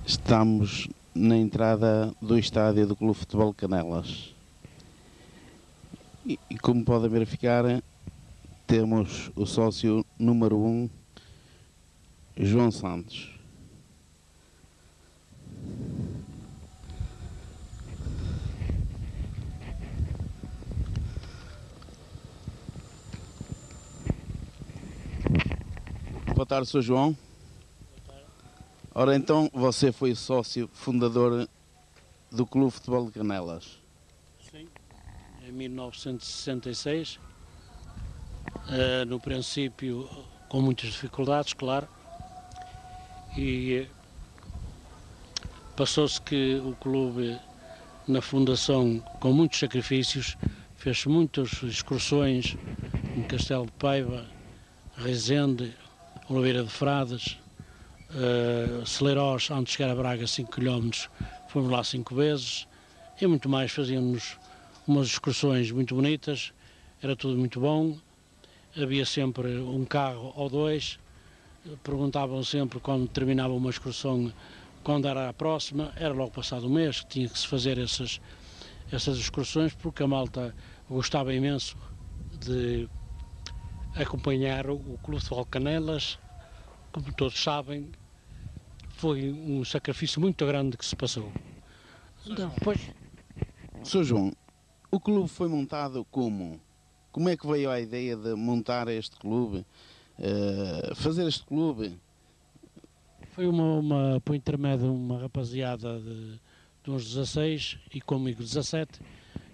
Estamos na entrada do estádio do Clube Futebol Canelas e como podem verificar, temos o sócio número 1, João Santos. Boa tarde, Sr. João. Ora então, você foi sócio fundador do Clube Futebol de Canelas? Sim, em 1966, no princípio com muitas dificuldades, claro, e passou-se que o clube, na fundação, com muitos sacrifícios, fez muitas excursões em Castelo de Paiva, Rezende, Oliveira de Frades, Celeiros, antes de chegar a Braga, 5 km, fomos lá 5 vezes, e muito mais. Fazíamos umas excursões muito bonitas, era tudo muito bom, havia sempre um carro ou dois, perguntavam sempre quando terminava uma excursão, quando era a próxima, era logo passado um mês que tinha que se fazer essas excursões, porque a malta gostava imenso de acompanhar o Clube de Futebol Canelas. Como todos sabem, foi um sacrifício muito grande que se passou. Então, pois... Sr. João, o clube foi montado como? Como é que veio a ideia de montar este clube, fazer este clube? Foi por intermédio de uma rapaziada de uns 16 e comigo 17,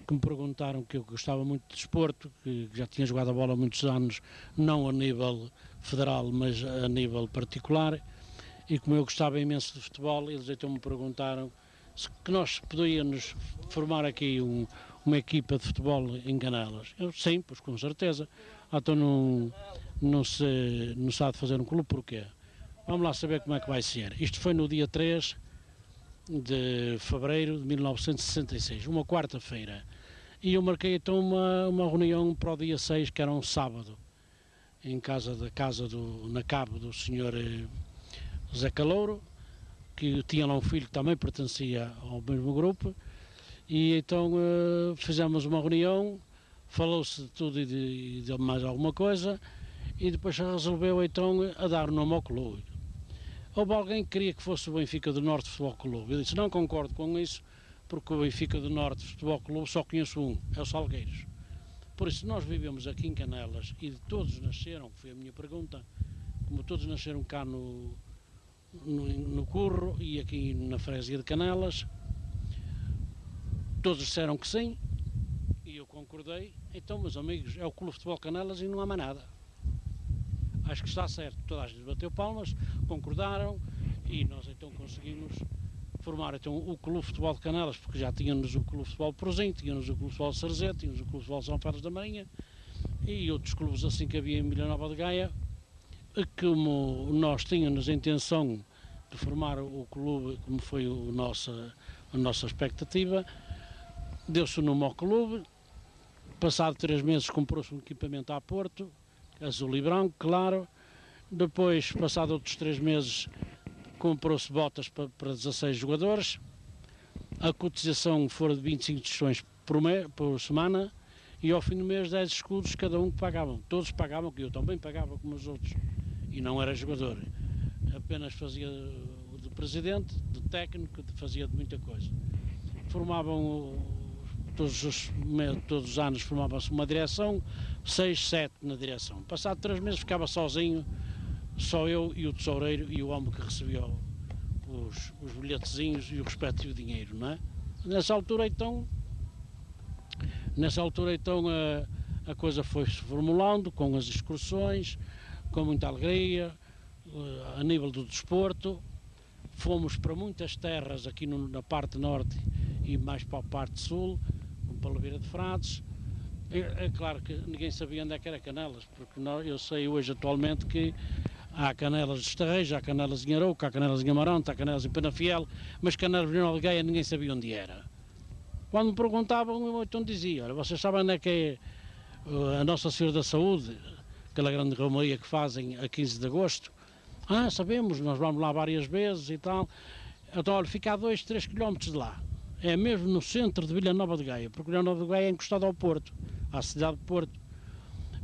que me perguntaram que eu gostava muito de desporto, que já tinha jogado a bola há muitos anos, não a nível federal, mas a nível particular, e como eu gostava imenso de futebol, eles então me perguntaram que nós podíamos formar aqui uma equipa de futebol em Canelas. Eu, sim, pois com certeza. Então não se há de fazer um clube, porquê? Vamos lá saber como é que vai ser. Isto foi no dia 3 de fevereiro de 1966, uma quarta-feira. E eu marquei então uma reunião para o dia 6, que era um sábado, na Cabo do Sr. Zé Calouro, que tinha lá um filho que também pertencia ao mesmo grupo, e então fizemos uma reunião, falou-se de tudo e de mais alguma coisa, e depois resolveu então a dar o nome ao clube. Houve alguém que queria que fosse o Benfica do Norte Futebol Clube. Eu disse, não concordo com isso, porque o Benfica do Norte Futebol Clube só conheço um, é o Salgueiros. Por isso, nós vivemos aqui em Canelas e todos nasceram, foi a minha pergunta, como todos nasceram cá no Curro e aqui na freguesia de Canelas, todos disseram que sim, e eu concordei. Então, meus amigos, é o Clube de Futebol Canelas e não há mais nada. Acho que está certo, toda a gente bateu palmas, concordaram, e nós então conseguimos formar então o Clube de Futebol de Canelas, porque já tínhamos o Clube de Futebol de Prozim, tínhamos o Clube de Futebol de Sarzete, tínhamos o Clube de Futebol de São Félix da Marinha, e outros clubes assim que havia em Vila Nova de Gaia. Como nós tínhamos a intenção de formar o clube, como foi a nossa expectativa, deu-se o nome ao clube. Passado 3 meses comprou-se um equipamento a Porto, azul e branco, claro. Depois, passado outros 3 meses, comprou-se botas para 16 jogadores. A cotização foi de 25 tostões por semana, e ao fim do mês 10 escudos cada um que pagavam. Todos pagavam, que eu também pagava como os outros. E não era jogador. Apenas fazia de presidente, de técnico, fazia de muita coisa. Formavam, todos os anos formava-se uma direção, 6, 7 na direção. Passado 3 meses ficava sozinho, só eu e o tesoureiro e o homem que recebia os bilhetezinhos e o respectivo dinheiro, não é? Nessa altura então a coisa foi-se formulando com as excursões, com muita alegria, a nível do desporto. Fomos para muitas terras aqui na parte norte e mais para a parte sul, como para a Oliveira de Frades. É claro que ninguém sabia onde é que era Canelas, porque eu sei hoje atualmente que há Canelas de Estarreja, há Canelas em Arouca, há Canelas em Amarante, há Canelas em Penafiel, mas Canelas de Vila Gaia ninguém sabia onde era. Quando me perguntavam, eu então dizia, olha, vocês sabem onde é que é a Nossa Senhora da Saúde, aquela grande romaria que fazem a 15 de agosto? Ah, sabemos, nós vamos lá várias vezes e tal. Então, olha, fica a 2, 3 km de lá. É mesmo no centro de Vila Nova de Gaia, porque Vila Nova de Gaia é encostado ao Porto, à cidade de Porto.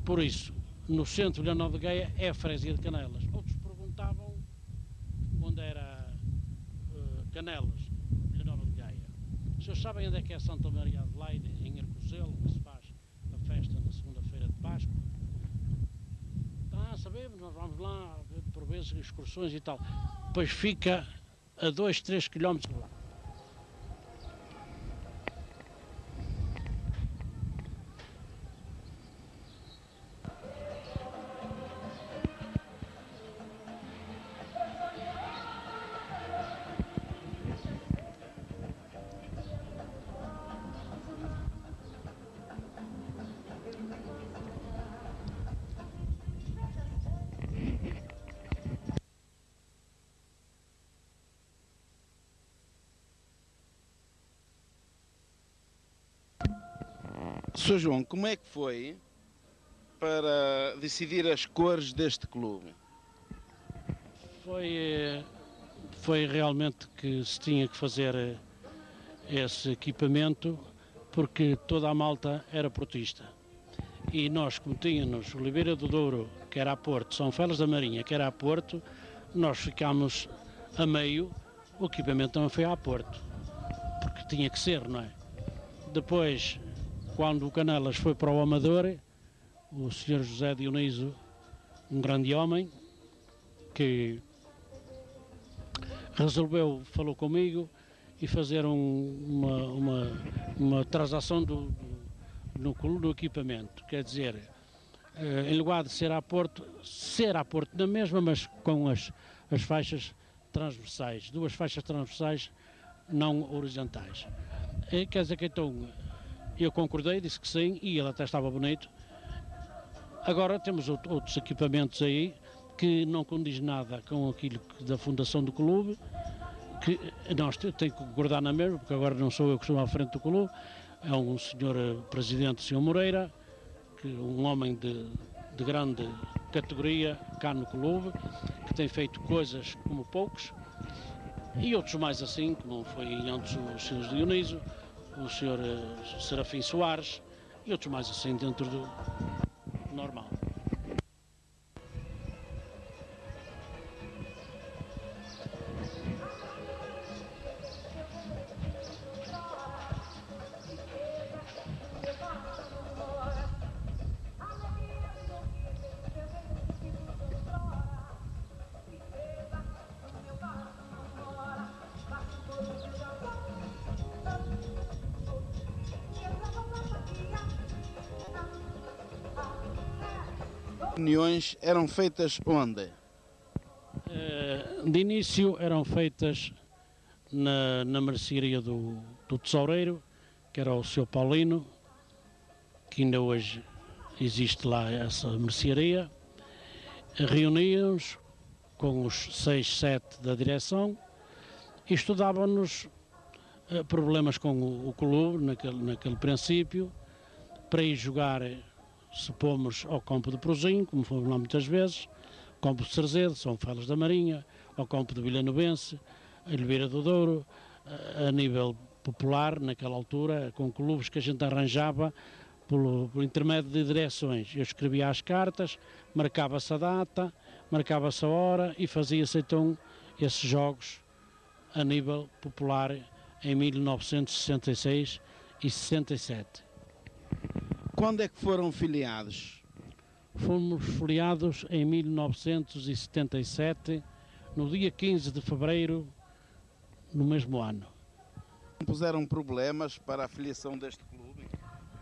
Por isso, no centro de Vila Nova de Gaia é a freguesia de Canelas. Outros perguntavam onde era Canelas, Vila Nova de Gaia. Os senhores sabem onde é que é Santa Maria de Adelaide, em Arcozelo, que se faz a festa na segunda-feira de Páscoa? Sabemos, nós vamos lá, por vezes, excursões e tal. Pois fica a 2, 3 km de lá. Sr. João, como é que foi para decidir as cores deste clube? Foi realmente que se tinha que fazer esse equipamento, porque toda a malta era portista. E nós, como tínhamos Oliveira do Douro, que era a Porto, São Félix da Marinha, que era a Porto, nós ficámos a meio, o equipamento também foi a Porto, porque tinha que ser, não é? Depois, quando o Canelas foi para o Amador, o Sr. José Dioniso, um grande homem, que falou comigo e fazer uma transação no equipamento. Quer dizer, em lugar de ser a Porto na mesma, mas com as faixas transversais, 2 faixas transversais não horizontais. Quer dizer que então eu concordei, disse que sim, e ele até estava bonito. Agora temos outros equipamentos aí que não condiz nada com aquilo da fundação do clube, que nós temos que guardar na mesma, porque agora não sou eu que estou à frente do clube, é um senhor presidente, o senhor Moreira, um homem de grande categoria cá no clube, que tem feito coisas como poucos, e outros mais assim, como foi antes o senhor Dioniso, o senhor Serafim Soares, e outros mais assim dentro do normal. Reuniões eram feitas onde? De início eram feitas na mercearia do Tesoureiro, que era o Sr. Paulino, que ainda hoje existe lá essa mercearia. Reuníamos com os 6, 7 da direção e estudávamos problemas com o clube naquele princípio, para ir jogar, se pomos ao campo de Prozinho, como fomos lá muitas vezes, campo de Cerzedo, São Félix da Marinha, ao campo de Vilanovense, Oliveira do Douro, a nível popular, naquela altura, com clubes que a gente arranjava por intermédio de direções. Eu escrevia as cartas, marcava-se a data, marcava-se a hora e fazia-se então esses jogos a nível popular em 1966 e 67. Quando é que foram filiados? Fomos filiados em 1977, no dia 15 de fevereiro, no mesmo ano. Não puseram problemas para a filiação deste clube?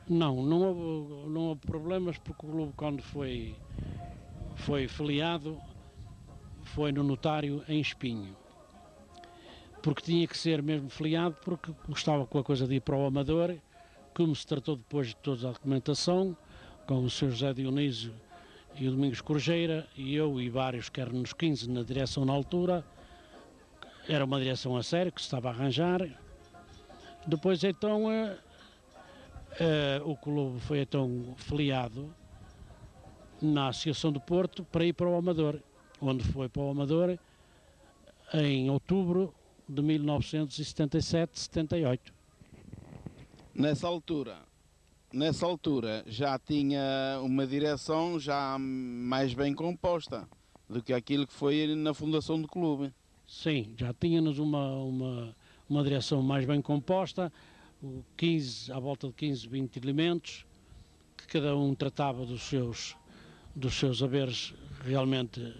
Não houve problemas, porque o clube, quando foi filiado, foi no notário em Espinho. Porque tinha que ser mesmo filiado, porque estava com a coisa de ir para o Amador, como se tratou depois de toda a documentação, com o Sr. José Dioniso e o Domingos Corjeira, e eu e vários que eram nos 15 na direção na altura. Era uma direção a sério que se estava a arranjar. Depois então o clube foi então filiado na Associação do Porto para ir para o Amador, onde foi para o Amador em outubro de 1977-78. Nessa altura já tinha uma direção já mais bem composta do que aquilo que foi na fundação do clube. Sim, já tínhamos uma direção mais bem composta, à volta de 15, 20 elementos, que cada um tratava dos seus haveres realmente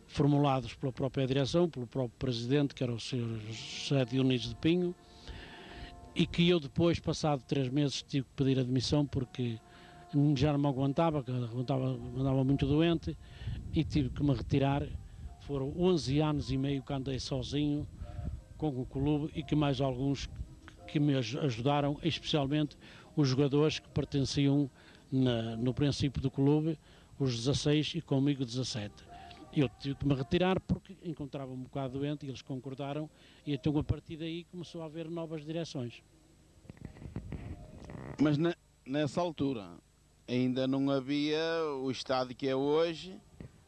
formulados pela própria direção, pelo próprio presidente, que era o Sr. José Dionísio de Pinho, e que eu depois, passado 3 meses, tive que pedir admissão porque já não me aguentava, andava muito doente e tive que me retirar. Foram 11 anos e meio que andei sozinho com o clube e que mais alguns que me ajudaram, especialmente os jogadores que pertenciam no princípio do clube, os 16 e comigo 17. Eu tive que me retirar porque encontrava-me um bocado doente e eles concordaram, e então a partir daí começou a haver novas direções. Mas nessa altura ainda não havia o estádio que é hoje.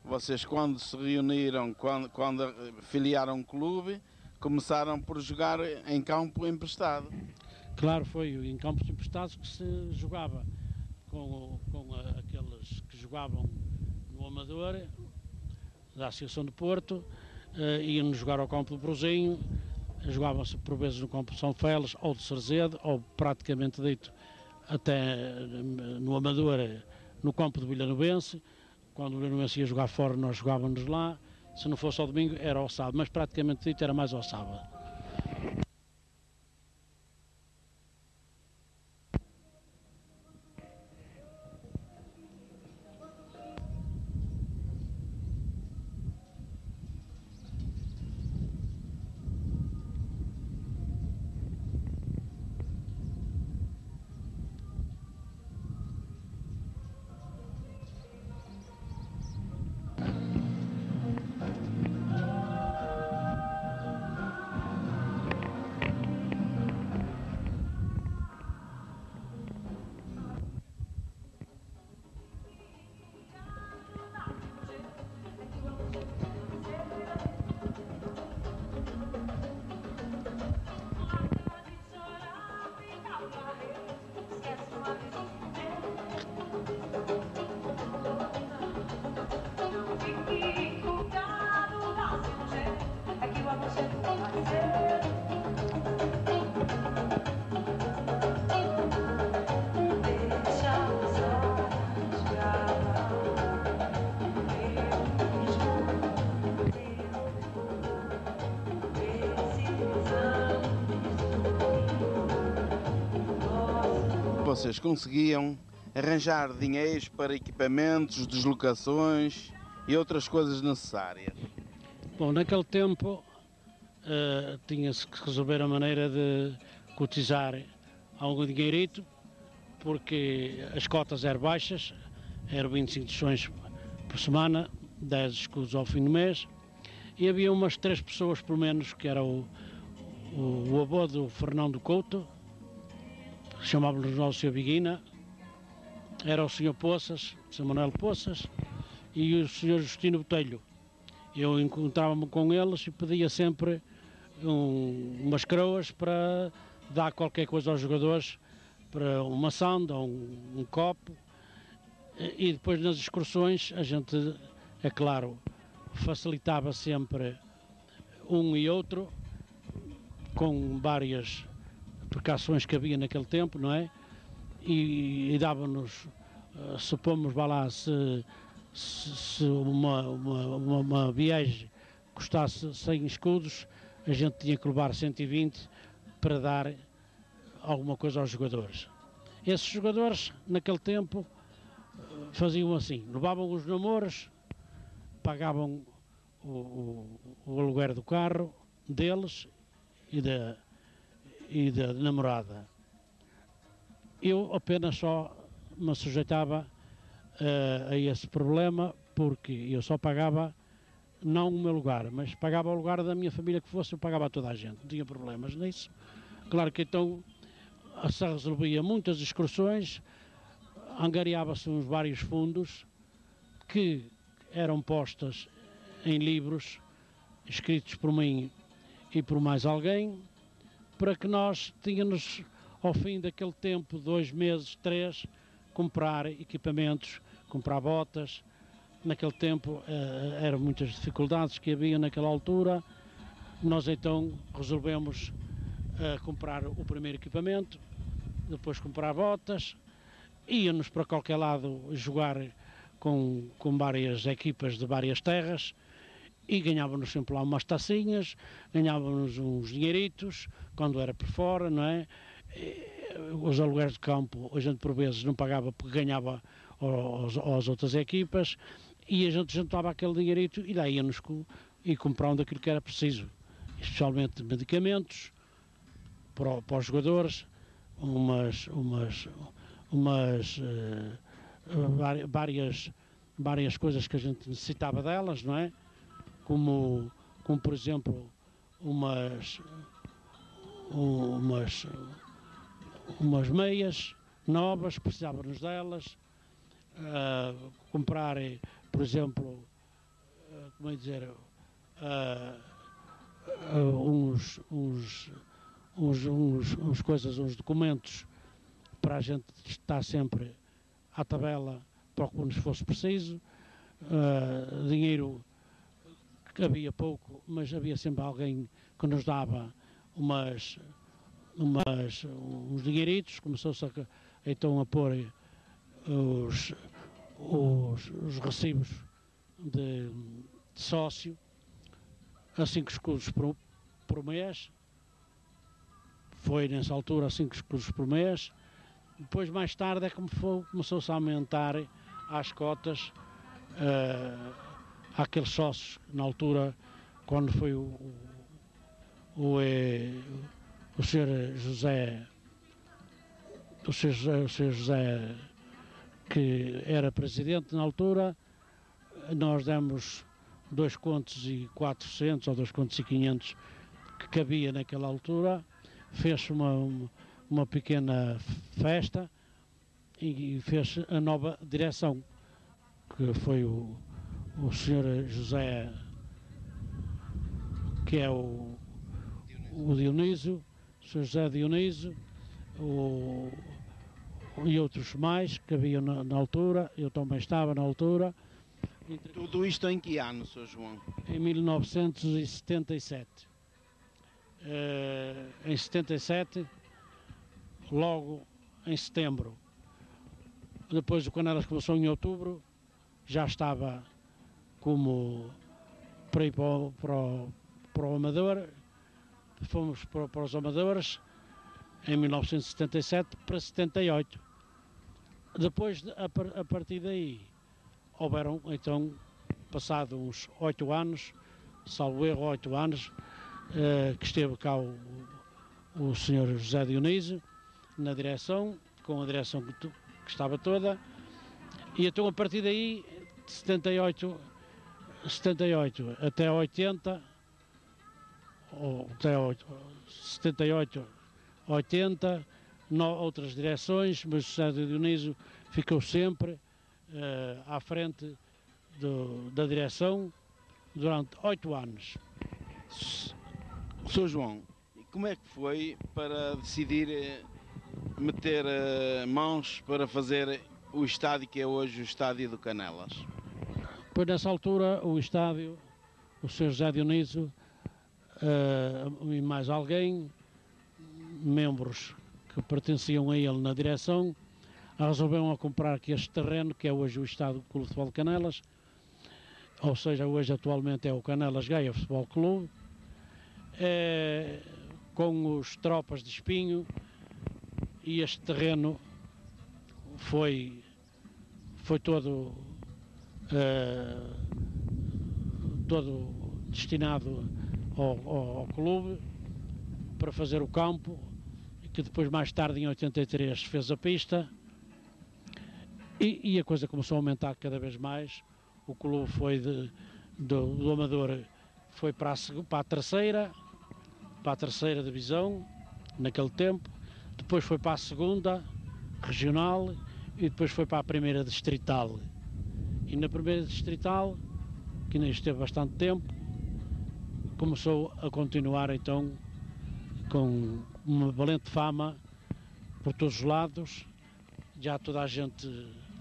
Vocês, quando se reuniram, quando filiaram o clube, começaram por jogar em campo emprestado. Claro, foi em campos emprestados que se jogava com aqueles que jogavam no Amador, da Associação de Porto, iam jogar ao campo do Brosinho, jogavam-se por vezes no campo de São Félix ou de Cerzedo, ou praticamente dito até no Amador, no campo do Vilhanovense. Quando o Vilhanovense ia jogar fora, nós jogávamos lá. Se não fosse ao domingo, era ao sábado, mas praticamente dito era mais ao sábado. Vocês conseguiam arranjar dinheiros para equipamentos, deslocações e outras coisas necessárias? Bom, naquele tempo tinha-se que resolver a maneira de cotizar algum dinheirito, porque as cotas eram baixas, eram 25 sessões por semana, 10 escudos ao fim do mês, e havia umas 3 pessoas, pelo menos, que era o avô do Fernando Couto, chamávamos o Sr. Biguina, era o Sr. Poças, Sr. Manuel Poças, e o Sr. Justino Botelho. Eu encontrava-me com eles e pedia sempre umas coroas para dar qualquer coisa aos jogadores, para uma sonda ou um copo. E depois nas excursões a gente, é claro, facilitava sempre um e outro, com várias precauções que havia naquele tempo, não é? E dava-nos, supomos, vá lá, se uma viagem custasse 100 escudos, a gente tinha que levar 120 para dar alguma coisa aos jogadores. Esses jogadores, naquele tempo, faziam assim, levavam os namoros, pagavam o aluguer do carro deles e da namorada. Eu apenas só me sujeitava a esse problema, porque eu só pagava não o meu lugar, mas pagava o lugar da minha família que fosse, eu pagava a toda a gente, não tinha problemas nisso. Claro que então se resolvia muitas excursões, angariava-se uns vários fundos que eram postas em livros escritos por mim e por mais alguém, para que nós tínhamos, ao fim daquele tempo, 2 meses, 3, comprar equipamentos, comprar botas. Naquele tempo eram muitas dificuldades que havia naquela altura. Nós então resolvemos comprar o primeiro equipamento, depois comprar botas, íamos para qualquer lado jogar com várias equipas de várias terras e ganhávamos sempre lá umas tacinhas, ganhávamos uns dinheiritos, quando era por fora, não é? Os aluguéis de campo a gente por vezes não pagava porque ganhava às outras equipas, e a gente juntava aquele dinheirito e lá íamos e comprando aquilo que era preciso, especialmente medicamentos para os jogadores, várias coisas que a gente necessitava delas, não é? Como por exemplo, umas meias novas, precisávamos delas, comprar, por exemplo, como é dizer, uns documentos para a gente estar sempre à tabela para quando nos fosse preciso, dinheiro que havia pouco, mas havia sempre alguém que nos dava uns dinheiritos. Começou-se então a pôr os recibos de sócio a 5 escudos por mês. Foi nessa altura a 5 escudos por mês. Depois, mais tarde, começou-se a aumentar as cotas àqueles sócios. Na altura, quando foi o Sr. José, que era presidente na altura, nós demos 2 contos e 400 ou 2 contos e 500 que cabia naquela altura. Fez uma pequena festa e fez a nova direção, que foi o Sr. José, que é o Dionísio, o Sr. José Dionísio, e outros mais que haviam na altura. Eu também estava na altura. Tudo isto em que ano, Sr. João? Em 1977. Em 77, logo em setembro. Depois o Canelas começou em outubro, já estava como para ir para o Amador. Fomos para os Amadores em 1977 para 78. Depois, a partir daí, houveram então, passado uns 8 anos, salvo erro, 8 anos, que esteve cá o Sr. José Dionísio na direção, com a direção que estava toda, e então a partir daí, de 78 até 80, ou até 78, 80, outras direções, mas o José Dionísio ficou sempre à frente da direção durante 8 anos. Sr. João, como é que foi para decidir meter mãos para fazer o estádio que é hoje o Estádio do Canelas? Pois nessa altura o estádio, o Sr. José Dionísio e mais alguém, membros que pertenciam a ele na direção, resolveram comprar aqui este terreno que é hoje o Estádio do Clube de Futebol de Canelas, ou seja, hoje atualmente é o Canelas Gaia Futebol Clube, com os tropas de espinho, e este terreno foi todo destinado ao clube para fazer o campo, que depois mais tarde em 83 fez a pista, e a coisa começou a aumentar cada vez mais. O clube foi do Amador, foi para a terceira divisão naquele tempo, depois foi para a segunda regional e depois foi para a primeira distrital. E na primeira distrital, que ainda esteve bastante tempo, começou a continuar então com uma valente fama por todos os lados. Já toda a gente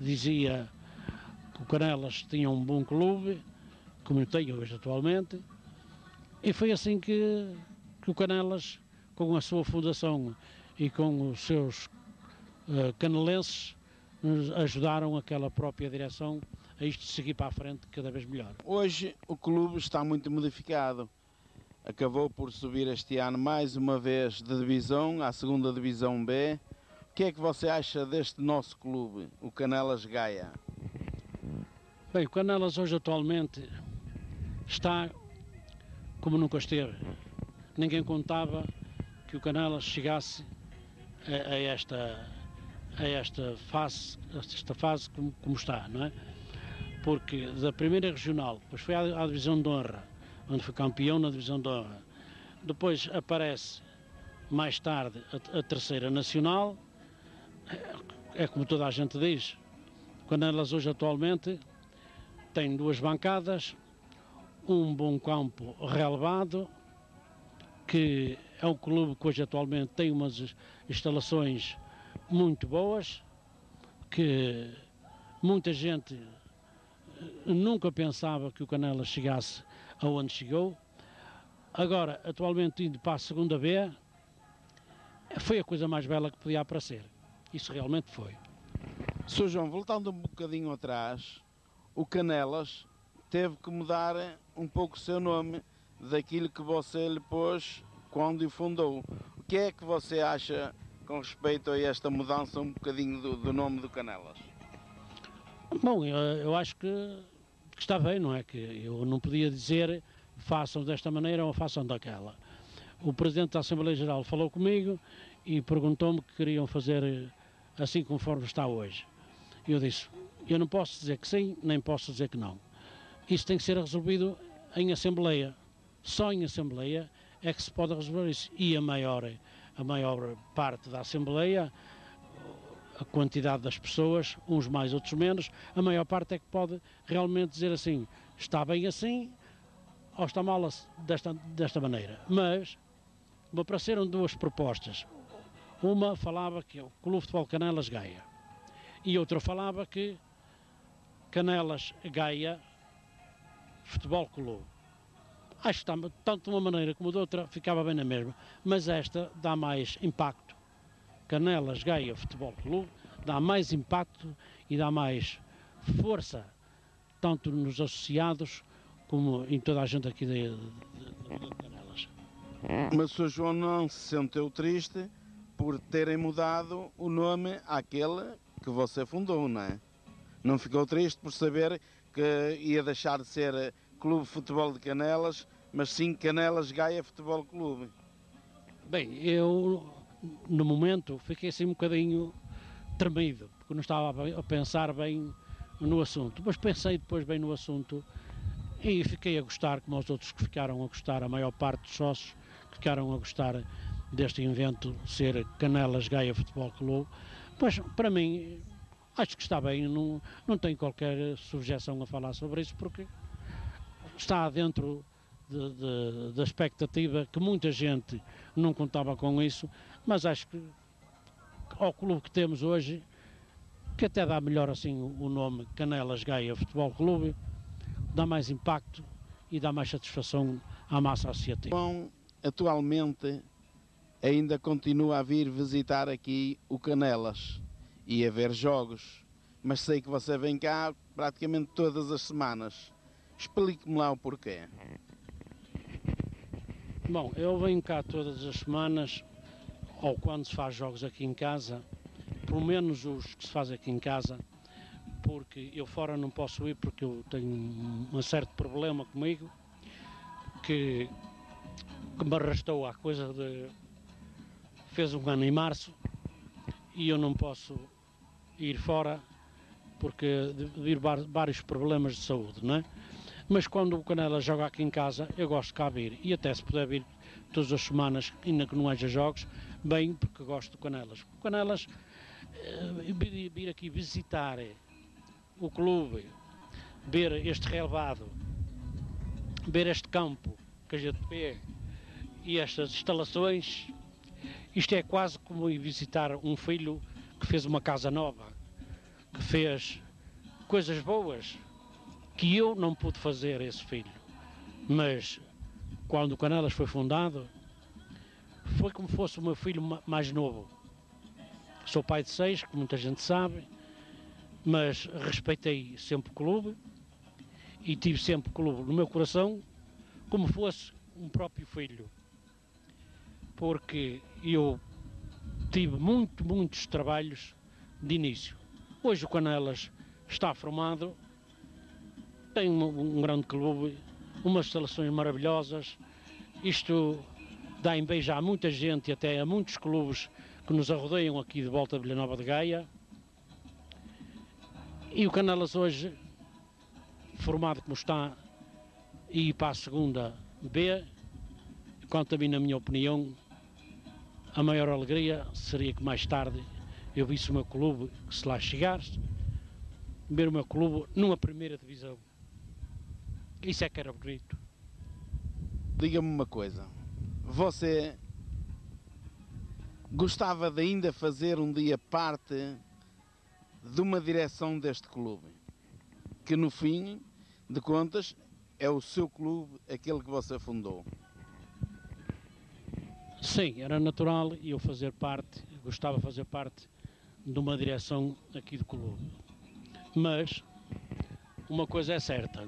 dizia que o Canelas tinha um bom clube, como tem hoje atualmente, e foi assim que o Canelas, com a sua fundação e com os seus canelenses, nos ajudaram aquela própria direção a isto seguir para a frente cada vez melhor. Hoje o clube está muito modificado. Acabou por subir este ano mais uma vez de divisão, à segunda divisão B. O que é que você acha deste nosso clube, o Canelas Gaia? Bem, o Canelas hoje atualmente está como nunca esteve. Ninguém contava que o Canelas chegasse a esta fase como está, não é? Porque da primeira regional, depois foi à divisão de honra, onde foi campeão na divisão de honra. Depois aparece, mais tarde, a terceira nacional. É como toda a gente diz, o Canelas hoje atualmente tem 2 bancadas, um bom campo relevado, que é um clube que hoje atualmente tem umas instalações muito boas, que muita gente nunca pensava que o Canelas chegasse aonde chegou. Agora, atualmente indo para a segunda B, foi a coisa mais bela que podia aparecer. Isso realmente foi. Sr. João, voltando um bocadinho atrás, o Canelas teve que mudar um pouco o seu nome daquilo que você lhe pôs quando o fundou. O que é que você acha com respeito a esta mudança um bocadinho do nome do Canelas? Bom, eu acho que está bem, não é? Que eu não podia dizer façam desta maneira ou façam daquela. O Presidente da Assembleia Geral falou comigo e perguntou-me que queriam fazer assim conforme está hoje. Eu disse, eu não posso dizer que sim, nem posso dizer que não. Isso tem que ser resolvido em Assembleia. Só em Assembleia é que se pode resolver isso. E a maior parte da Assembleia, a quantidade das pessoas, uns mais, outros menos, a maior parte é que pode realmente dizer assim, está bem assim ou está mal desta maneira. Mas me apareceram 2 propostas. Uma falava que o Clube de Futebol Canelas Gaia e outra falava que Canelas Gaia Futebol Clube. Acho que está, tanto de uma maneira como de outra ficava bem na mesma, mas esta dá mais impacto. Canelas Gaia Futebol Clube dá mais impacto e dá mais força, tanto nos associados como em toda a gente aqui de Canelas. Mas o Sr. João não se sentiu triste por terem mudado o nome àquele que você fundou, não é? Não ficou triste por saber que ia deixar de ser Clube de Futebol de Canelas, mas sim Canelas Gaia Futebol Clube? Bem, eu no momento fiquei assim um bocadinho tremido, porque não estava a pensar bem no assunto, mas pensei depois bem no assunto e fiquei a gostar, como os outros que ficaram a gostar, a maior parte dos sócios que ficaram a gostar deste invento ser Canelas Gaia Futebol Clube. Mas para mim acho que está bem, não tenho qualquer subjeção a falar sobre isso, porque está dentro da expectativa que muita gente não contava com isso, mas acho que ao clube que temos hoje, que até dá melhor assim o nome Canelas Gaia Futebol Clube, dá mais impacto e dá mais satisfação à massa associativa. Bom, atualmente ainda continua a vir visitar aqui o Canelas e a ver jogos, mas sei que você vem cá praticamente todas as semanas. Explique-me lá o porquê. Bom, eu venho cá todas as semanas, ou quando se faz jogos aqui em casa, pelo menos os que se fazem aqui em casa, porque eu fora não posso ir porque eu tenho um certo problema comigo, que me arrastou à coisa de... fez 1 ano em março, e eu não posso ir fora porque devido vários problemas de saúde, não é? Mas quando o Canelas joga aqui em casa, eu gosto de cá vir. E até se puder vir todas as semanas, ainda que não haja jogos, bem, porque gosto do Canelas. O Canelas, vir aqui visitar o clube, ver este relvado, ver este campo que a gente vê e estas instalações, isto é quase como ir visitar um filho que fez uma casa nova, que fez coisas boas, que eu não pude fazer esse filho. Mas quando o Canelas foi fundado, foi como fosse o meu filho mais novo. Sou pai de 6, que muita gente sabe, mas respeitei sempre o clube e tive sempre o clube no meu coração como fosse um próprio filho. Porque eu tive muitos trabalhos de início. Hoje o Canelas está formado, tem um grande clube, umas instalações maravilhosas. Isto dá inveja a muita gente e até a muitos clubes que nos arrodeiam aqui de volta de Vila Nova de Gaia. E o Canelas hoje, formado como está, e para a segunda B, quanto a mim, na minha opinião, a maior alegria seria que mais tarde eu visse o meu clube, que se lá chegasse, ver o meu clube numa primeira divisão. Isso é que era bonito. Diga-me uma coisa, você gostava de ainda fazer um dia parte de uma direção deste clube, que no fim de contas é o seu clube, aquele que você fundou? Sim, era natural eu fazer parte, gostava de fazer parte de uma direção aqui do clube. Mas uma coisa é certa,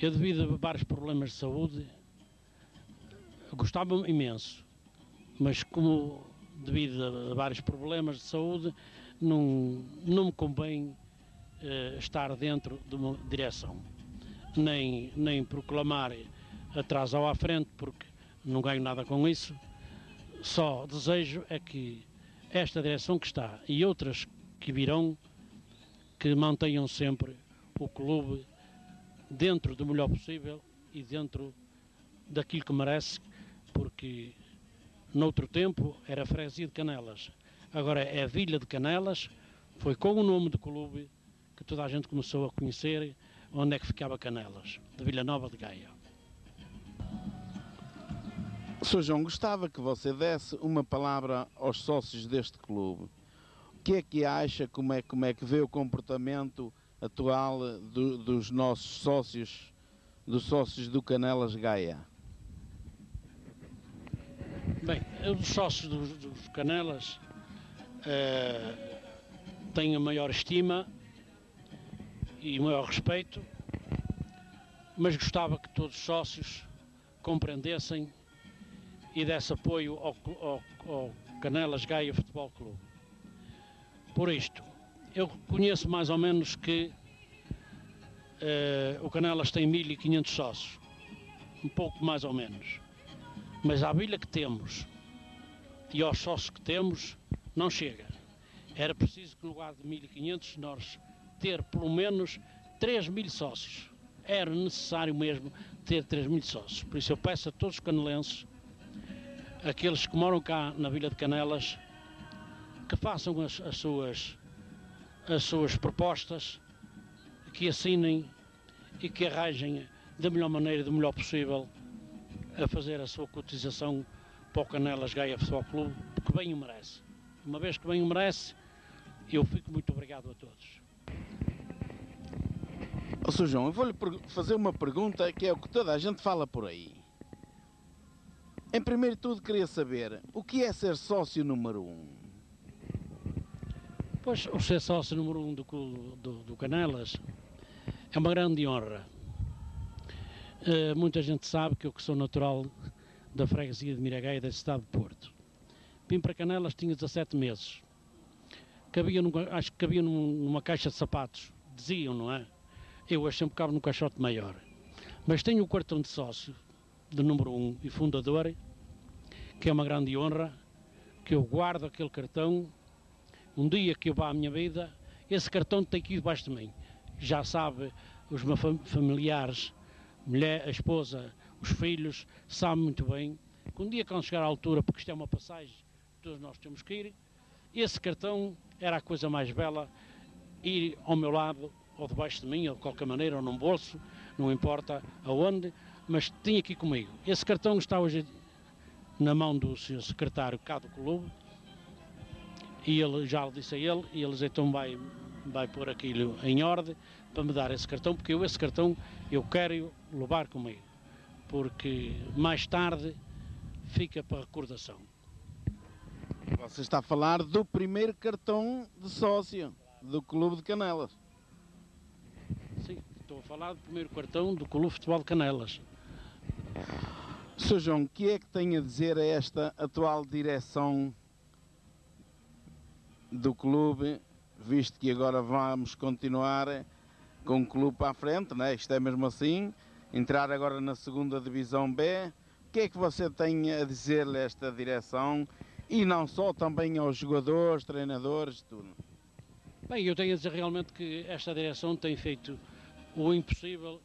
eu devido a vários problemas de saúde, gostava imenso, mas como devido a vários problemas de saúde, não me convém estar dentro de uma direção, nem proclamar atrás ou à frente, porque não ganho nada com isso. Só desejo é que esta direção que está e outras que virão, que mantenham sempre o clube dentro do melhor possível e dentro daquilo que merece, porque noutro tempo era freguesia de Canelas, agora é a Vila de Canelas. Foi com o nome do clube que toda a gente começou a conhecer onde é que ficava Canelas, de Vila Nova de Gaia. Sr. João, gostava que você desse uma palavra aos sócios deste clube. O que é que acha, como é que vê o comportamento atual dos nossos sócios, dos sócios do Canelas Gaia? Bem, os sócios dos Canelas têm a maior estima e o maior respeito, mas gostava que todos os sócios compreendessem e desse apoio ao Canelas Gaia Futebol Clube. Por isto, eu conheço mais ou menos que o Canelas tem 1500 sócios, um pouco mais ou menos, mas à vila que temos e aos sócios que temos não chega. Era preciso que no lugar de 1500 nós ter pelo menos 3000 sócios. Era necessário mesmo ter 3000 sócios. Por isso eu peço a todos os canelenses, aqueles que moram cá na Vila de Canelas, que façam as suas propostas, que assinem e que arranjem da melhor maneira, do melhor possível, a fazer a sua cotização para o Canelas Gaia Futebol Clube, porque bem o merece. Uma vez que bem o merece, eu fico muito obrigado a todos. Sr. João, eu vou-lhe fazer uma pergunta que é o que toda a gente fala por aí. Em primeiro de tudo, queria saber o que é ser sócio número 1? Pois, o ser sócio número 1 do Canelas é uma grande honra. Muita gente sabe que eu que sou natural da freguesia de Miragaia, da cidade de Porto. Vim para Canelas, tinha 17 meses. Acho que cabia numa caixa de sapatos, diziam, não é? Eu hoje sempre cabo num caixote maior. Mas tenho o cartão de sócio de número 1 e fundador, que é uma grande honra, que eu guardo aquele cartão. Um dia que eu vá à minha vida, esse cartão tem que ir debaixo de mim. Já sabe, os meus familiares, mulher, a esposa, os filhos, sabem muito bem que um dia quando chegar à altura, porque isto é uma passagem, todos nós temos que ir, esse cartão era a coisa mais bela, ir ao meu lado, ou debaixo de mim, ou de qualquer maneira, ou num bolso, não importa aonde, mas tinha aqui comigo. Esse cartão está hoje na mão do Sr. Secretário cá do clube, e ele já lhe disse a ele, e ele então vai pôr aquilo em ordem para me dar esse cartão, porque esse cartão eu quero levar comigo, porque mais tarde fica para recordação. Você está a falar do primeiro cartão de sócio do Clube de Canelas. Sim, estou a falar do primeiro cartão do Clube de Futebol de Canelas. Sr. João, o que é que tem a dizer a esta atual direção do clube, visto que agora vamos continuar com o clube para a frente, né? Isto é mesmo assim, entrar agora na segunda divisão B, o que é que você tem a dizer-lhe a esta direção e não só, também aos jogadores, treinadores, tudo? Bem, eu tenho a dizer realmente que esta direção tem feito o impossível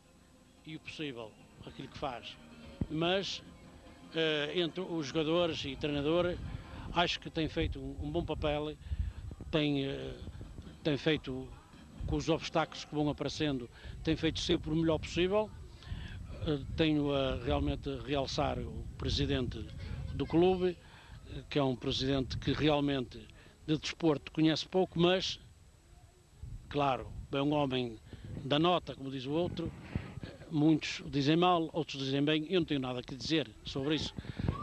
e o possível, aquilo que faz, mas entre os jogadores e treinador, acho que tem feito um bom papel, tem feito com os obstáculos que vão aparecendo, tem feito sempre o melhor possível. Tenho a realmente realçar o presidente do clube, que é um presidente que realmente de desporto conhece pouco, mas, claro, é um homem da nota, como diz o outro. Muitos dizem mal, outros dizem bem, eu não tenho nada a dizer sobre isso,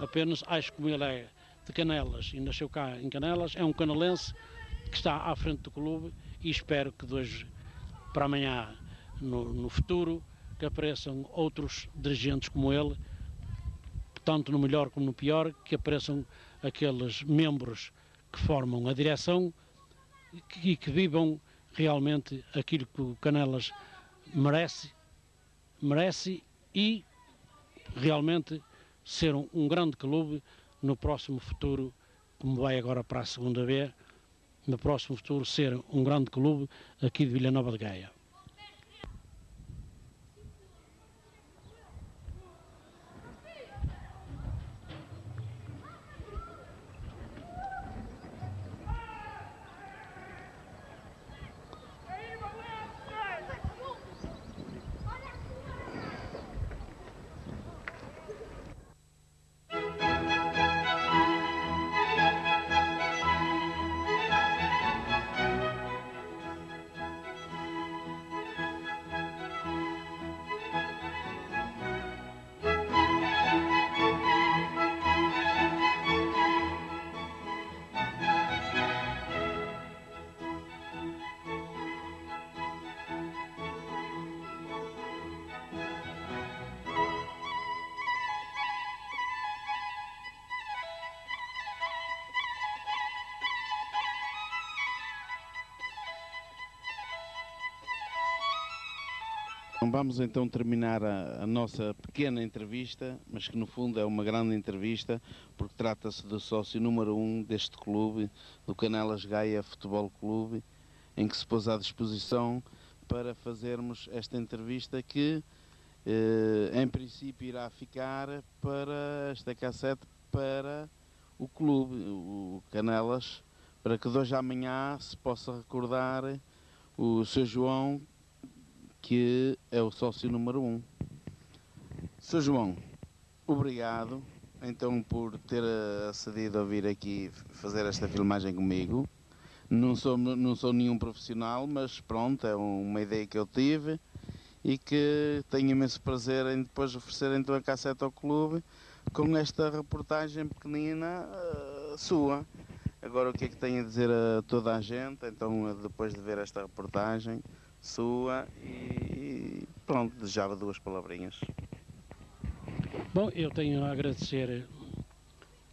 apenas acho que como ele é de Canelas e nasceu cá em Canelas, é um canelense que está à frente do clube, e espero que de hoje para amanhã, no futuro, que apareçam outros dirigentes como ele, tanto no melhor como no pior, que apareçam aqueles membros que formam a direção e que vivam realmente aquilo que o Canelas merece e realmente ser um grande clube no próximo futuro, como vai agora para a segunda B, no próximo futuro ser um grande clube aqui de Vila Nova de Gaia. Vamos então terminar a nossa pequena entrevista, mas que no fundo é uma grande entrevista, porque trata-se do sócio número 1 deste clube, do Canelas Gaia Futebol Clube, em que se pôs à disposição para fazermos esta entrevista que, em princípio, irá ficar para esta cassete para o clube, o Canelas, para que de hoje à amanhã se possa recordar o Sr. João, que é o sócio número 1. Sr. João, obrigado então por ter acedido a vir aqui fazer esta filmagem comigo. Não sou nenhum profissional, mas pronto, é uma ideia que eu tive e que tenho imenso prazer em depois oferecer então a cassete ao clube com esta reportagem pequenina sua. Agora o que é que tenho a dizer a toda a gente, então depois de ver esta reportagem sua, e pronto, desejava 2 palavrinhas. Bom, eu tenho a agradecer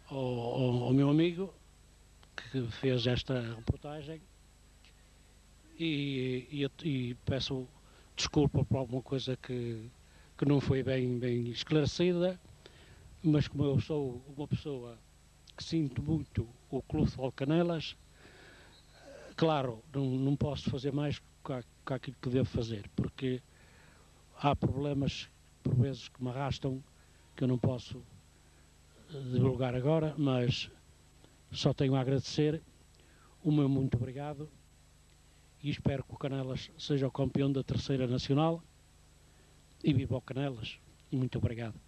ao meu amigo que fez esta reportagem e peço desculpa por alguma coisa que não foi bem esclarecida, mas como eu sou uma pessoa que sinto muito o Clube de Futebol Canelas, claro, não posso fazer mais com aquilo que devo fazer, porque há problemas, por vezes, que me arrastam, que eu não posso divulgar agora, mas só tenho a agradecer, o meu muito obrigado, e espero que o Canelas seja o campeão da 3ª Nacional, e viva o Canelas. Muito obrigado.